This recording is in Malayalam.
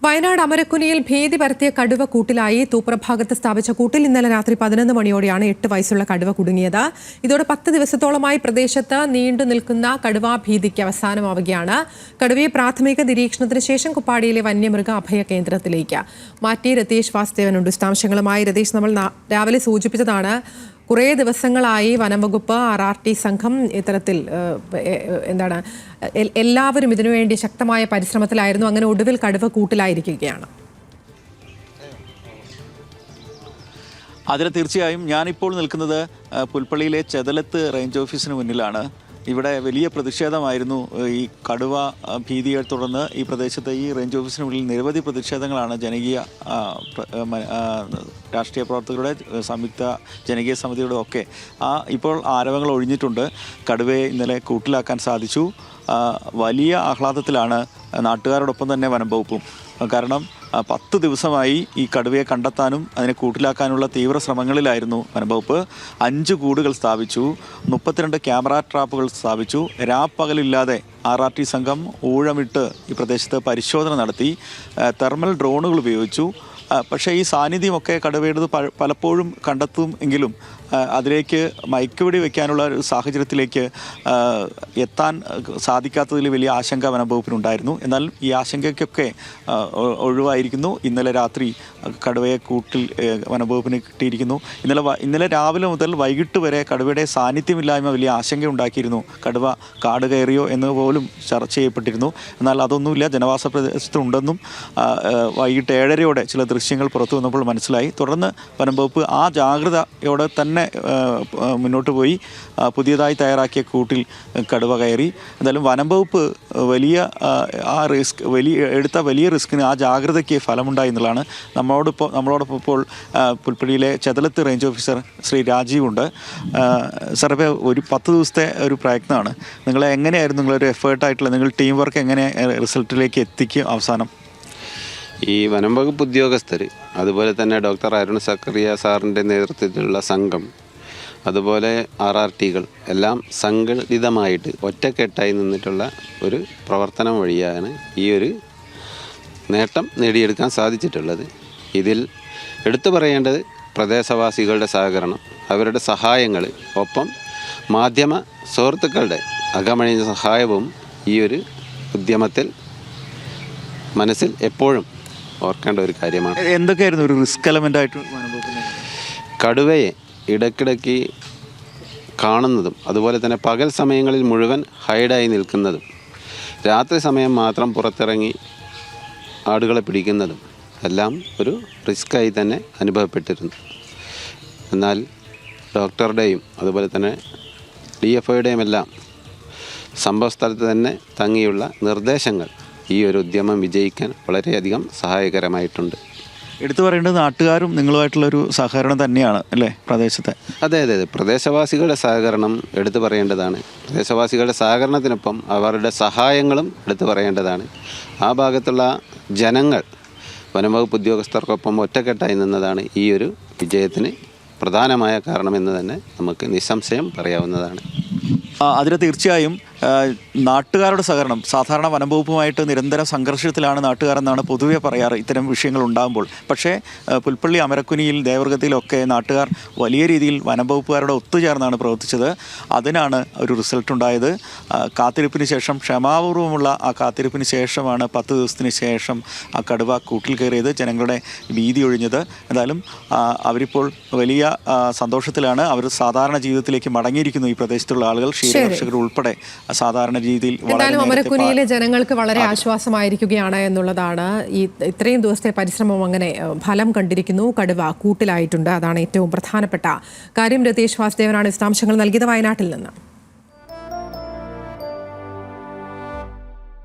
വയനാട് അമരക്കുനിയിൽ ഭീതി പരത്തിയ കടുവ കൂട്ടിലായി തൂപ്രഭാഗത്ത് സ്ഥാപിച്ച കൂട്ടിൽ ഇന്നലെ രാത്രി 11 മണിയോടെയാണ് 8 വയസ്സുള്ള കടുവ കുടുങ്ങിയത്. ഇതോടെ 10 ദിവസത്തോളമായി പ്രദേശത്ത് നീണ്ടു നിൽക്കുന്ന കടുവാ ഭീതിക്ക് അവസാനമാവുകയാണ്. കടുവയെ പ്രാഥമിക നിരീക്ഷണത്തിന് ശേഷം കുപ്പാടിയിലെ വന്യമൃഗ അഭയ കേന്ദ്രത്തിലേക്ക് മാറ്റി. രതീഷ് വാസുദേവനുണ്ട് വിശദാംശങ്ങളുമായി. രതീഷ്, നമ്മൾ രാവിലെ സൂചിപ്പിച്ചതാണ്, കുറേ ദിവസങ്ങളായി വനംവകുപ്പ് RRT സംഘം ഇത്തരത്തിൽ എല്ലാവരും ഇതിനുവേണ്ടി ശക്തമായ പരിശ്രമത്തിലായിരുന്നു. അങ്ങനെ ഒടുവിൽ കടുവ കൂട്ടിലായിരിക്കുകയാണ്. അതിന് തീർച്ചയായും ഞാനിപ്പോൾ നിൽക്കുന്നത് പുൽപ്പള്ളിയിലെ ചെതലത്ത് റേഞ്ച് ഓഫീസിന് മുന്നിലാണ്. ഇവിടെ വലിയ പ്രതിഷേധമായിരുന്നു. ഈ കടുവ ഭീതിയെ തുടർന്ന് ഈ പ്രദേശത്തെ ഈ റേഞ്ച് ഓഫീസിന് മുന്നിൽ നിരവധി പ്രതിഷേധങ്ങളാണ് ജനകീയ രാഷ്ട്രീയ പ്രവർത്തകരുടെ സംയുക്ത ജനകീയ സമിതിയുടെ ഒക്കെ. ഇപ്പോൾ ആരവങ്ങൾ ഒഴിഞ്ഞിട്ടുണ്ട്. കടുവയെ ഇന്നലെ കൂട്ടിലാക്കാൻ സാധിച്ചു. വലിയ ആഹ്ലാദത്തിലാണ് നാട്ടുകാരോടൊപ്പം തന്നെ വനംവകുപ്പും. കാരണം 10 ദിവസമായി ഈ കടുവയെ കണ്ടെത്താനും അതിനെ കൂട്ടിലാക്കാനുള്ള തീവ്ര ശ്രമങ്ങളിലായിരുന്നു വനംവകുപ്പ്. 5 കൂടുകൾ സ്ഥാപിച്ചു, 32 ക്യാമറ ട്രാപ്പുകൾ സ്ഥാപിച്ചു. രാപ്പകലില്ലാതെ RRT സംഘം ഊഴമിട്ട് ഈ പ്രദേശത്ത് പരിശോധന നടത്തി. തെർമൽ ഡ്രോണുകൾ ഉപയോഗിച്ചു. പക്ഷേ ഈ സാന്നിധ്യമൊക്കെ കടുവയുടേത് പലപ്പോഴും കണ്ടെത്തും എങ്കിലും അതിലേക്ക് മയക്കുവെടി വയ്ക്കാനുള്ള ഒരു സാഹചര്യത്തിലേക്ക് എത്താൻ സാധിക്കാത്തതിൽ വലിയ ആശങ്ക വനംവകുപ്പിനുണ്ടായിരുന്നു. എന്നാൽ ഈ ആശങ്കയ്ക്കൊക്കെ ഒഴിവായിരിക്കുന്നു. ഇന്നലെ രാത്രി കടുവയെ കൂട്ടിൽ വനംവകുപ്പിന് കിട്ടിയിരിക്കുന്നു. ഇന്നലെ രാവിലെ മുതൽ വൈകിട്ട് വരെ കടുവയുടെ സാന്നിധ്യമില്ലായ്മ വലിയ ആശങ്ക ഉണ്ടാക്കിയിരുന്നു. കടുവ കാട് കയറിയോ എന്ന് പോലും ചർച്ച ചെയ്യപ്പെട്ടിരുന്നു. എന്നാൽ അതൊന്നുമില്ല, ജനവാസ പ്രദേശത്തുണ്ടെന്നും വൈകിട്ട് 7:30 ചില ദൃശ്യങ്ങൾ പുറത്തു വന്നപ്പോൾ മനസ്സിലായി. തുടർന്ന് വനംവകുപ്പ് ആ ജാഗ്രതയോടെ തന്നെ മുന്നോട്ട് പോയി പുതിയതായി തയ്യാറാക്കിയ കൂട്ടിൽ കടുവ കയറി. എന്തായാലും വനംവകുപ്പ് എടുത്ത വലിയ റിസ്കിന് ആ ജാഗ്രതയ്ക്ക് ഫലമുണ്ടായി എന്നുള്ളതാണ്. നമ്മളോടൊപ്പം ഇപ്പോൾ പുൽപ്പള്ളിയിലെ ചെതലത്ത് റേഞ്ച് ഓഫീസർ ശ്രീ രാജീവ് ഉണ്ട്. സാർ, ഇപ്പോൾ ഒരു 10 ദിവസത്തെ ഒരു പ്രയത്നമാണ്. എങ്ങനെയായിരുന്നു നിങ്ങളൊരു എഫേർട്ടായിട്ടുള്ള നിങ്ങൾ ടീം വർക്ക് എങ്ങനെ റിസൾട്ടിലേക്ക് എത്തിക്കും അവസാനം? ഈ വനം വകുപ്പ് ഉദ്യോഗസ്ഥർ, അതുപോലെ തന്നെ ഡോക്ടർ അരുൺ സക്കറിയ സാറിൻ്റെ നേതൃത്വത്തിലുള്ള സംഘം, അതുപോലെ RRTകൾ എല്ലാം സംഘടിതമായിട്ട് ഒറ്റക്കെട്ടായി നിന്നിട്ടുള്ള ഒരു പ്രവർത്തനം വഴിയാണ് ഈ ഒരു നേട്ടം നേടിയെടുക്കാൻ സാധിച്ചിട്ടുള്ളത്. ഇതിൽ എടുത്തു പറയേണ്ടത് പ്രദേശവാസികളുടെ സഹകരണം, അവരുടെ സഹായങ്ങൾ, ഒപ്പം മാധ്യമ സുഹൃത്തുക്കളുടെ അകമഴിഞ്ഞ സഹായവും ഈ ഒരു ഉദ്യമത്തിൽ മനസ്സിൽ എപ്പോഴും ഓർക്കേണ്ട ഒരു കാര്യമാണ്. എന്തൊക്കെയായിരുന്നു ഒരു റിസ്ക് എലമെൻ്റ് ആയിട്ട്? കടുവയെ ഇടയ്ക്കിടയ്ക്ക് കാണുന്നതും, അതുപോലെ തന്നെ പകൽ സമയങ്ങളിൽ മുഴുവൻ ഹൈഡായി നിൽക്കുന്നതും, രാത്രി സമയം മാത്രം പുറത്തിറങ്ങി ആടുകളെ പിടിക്കുന്നതും എല്ലാം ഒരു റിസ്ക്കായി തന്നെ അനുഭവപ്പെട്ടിരുന്നു. എന്നാൽ ഡോക്ടറുടെയും അതുപോലെ തന്നെ DFOയുടെയും എല്ലാം സംഭവസ്ഥലത്ത് തന്നെ തങ്ങിയുള്ള നിർദ്ദേശങ്ങൾ ഈ ഒരു ഉദ്യമം വിജയിക്കാൻ വളരെയധികം സഹായകരമായിട്ടുണ്ട്. എടുത്തു പറയേണ്ടത് നാട്ടുകാരും നിങ്ങളുമായിട്ടുള്ളൊരു സഹകരണം തന്നെയാണ് അല്ലേ പ്രദേശത്തെ? അതെ, പ്രദേശവാസികളുടെ സഹകരണം എടുത്തു പറയേണ്ടതാണ്. പ്രദേശവാസികളുടെ സഹകരണത്തിനൊപ്പം അവരുടെ സഹായങ്ങളും എടുത്തു പറയേണ്ടതാണ്. ആ ഭാഗത്തുള്ള ജനങ്ങൾ വനംവകുപ്പ് ഉദ്യോഗസ്ഥർക്കൊപ്പം ഒറ്റക്കെട്ടായി നിന്നതാണ് ഈ ഒരു വിജയത്തിന് പ്രധാനമായ കാരണമെന്ന് തന്നെ നമുക്ക് നിസ്സംശയം പറയാവുന്നതാണ്. അതിന് തീർച്ചയായും നാട്ടുകാരുടെ സഹകരണം, സാധാരണ വനംവകുപ്പുമായിട്ട് നിരന്തര സംഘർഷത്തിലാണ് നാട്ടുകാരെന്നാണ് പൊതുവെ പറയാറ് ഇത്തരം വിഷയങ്ങൾ ഉണ്ടാകുമ്പോൾ. പക്ഷേ പുൽപ്പള്ളി, അമരക്കുനിയിൽ, ദേവർഗത്തിലൊക്കെ നാട്ടുകാർ വലിയ രീതിയിൽ വനംവകുപ്പുകാരുടെ ഒത്തുചേർന്നാണ് പ്രവർത്തിച്ചത്. അതിനാണ് ഒരു റിസൾട്ട് ഉണ്ടായത്. കാത്തിരിപ്പിന് ശേഷം, ക്ഷമാപൂർവമുള്ള ആ കാത്തിരിപ്പിന് ശേഷമാണ് 10 ദിവസത്തിന് ശേഷം ആ കടുവ കൂട്ടിൽ കയറിയത്, ജനങ്ങളുടെ ഭീതി ഒഴിഞ്ഞത്. എന്തായാലും അവരിപ്പോൾ വലിയ സന്തോഷത്തിലാണ്. അവർ സാധാരണ ജീവിതത്തിലേക്ക് മടങ്ങിയിരിക്കുന്നു. ഈ പ്രദേശത്തുള്ള ആളുകൾ, ക്ഷീരകർഷകർ ഉൾപ്പെടെ സാധാരണ രീതിയിൽ. എന്തായാലും അമരക്കുനിയിലെ ജനങ്ങൾക്ക് വളരെ ആശ്വാസമായിരിക്കുകയാണ് എന്നുള്ളതാണ്. ഇത്രയും ദിവസത്തെ പരിശ്രമം അങ്ങനെ ഫലം കണ്ടിരിക്കുന്നു. കടുവ കൂട്ടിലായിട്ടുണ്ട്. അതാണ് ഏറ്റവും പ്രധാനപ്പെട്ട കാര്യം. രതീഷ് വാസുദേവനാണ് വിശദാംശങ്ങൾ നൽകിയത് വയനാട്ടിൽ നിന്ന്.